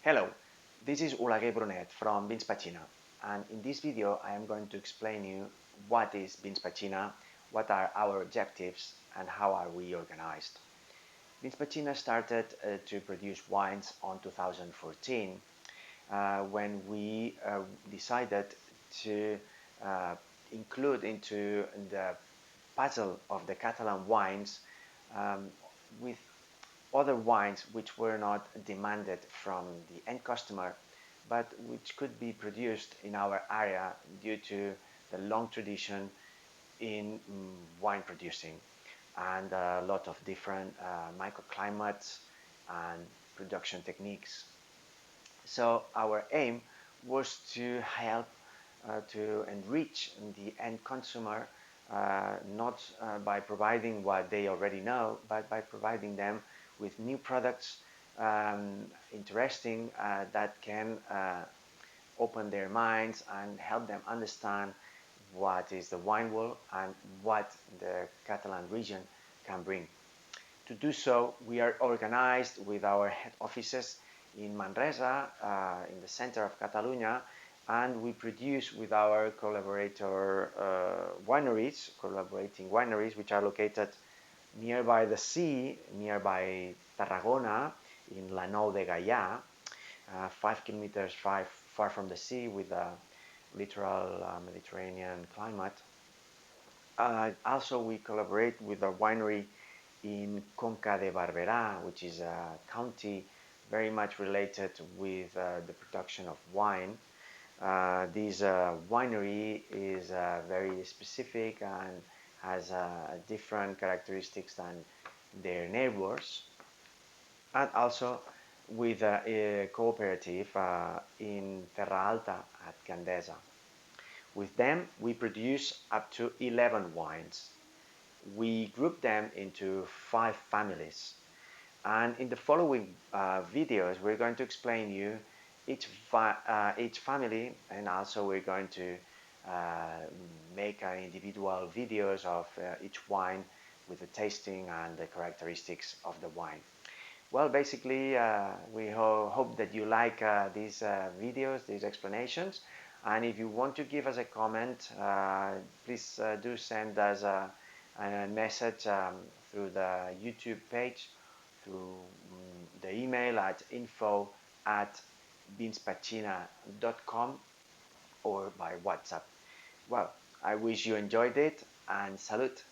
Hello, this is Ulage Brunet from Vins Petxina, and in this video I am going to explain you what is Vins Petxina, what are our objectives, and how are we organized. Vins Petxina started to produce wines on 2014 when we decided to uh, include into the puzzle of the Catalan wines um, with other wines which were not demanded from the end customer, but which could be produced in our area due to the long tradition in wine producing and a lot of different microclimates and production techniques. So our aim was to help to enrich the end consumer, not by providing what they already know, but by providing them with new products, interesting, that can open their minds and help them understand what is the wine world and what the Catalan region can bring. To do so, we are organized with our head offices in Manresa, in the center of Catalonia, and we produce with our collaborator collaborating wineries, which are located nearby the sea, nearby Tarragona, in La Nou de Gaià, 5 kilometers far from the sea with a literal Mediterranean climate. Also, we collaborate with a winery in Conca de Barberà, which is a county very much related with the production of wine. This winery is very specific and has different characteristics than their neighbors, and also with a cooperative in Terra Alta at Gandesa. With them, we produce up to 11 wines. We group them into 5 families. And in the following videos, we're going to explain you each family, and also we're going to uh, make individual videos of each wine with the tasting and the characteristics of the wine. Well, basically, we hope that you like these videos, these explanations. And if you want to give us a comment, please do send us a message through the YouTube page, through the email at info@vinspetxina.com or by WhatsApp. Well, I wish you enjoyed it, and salute!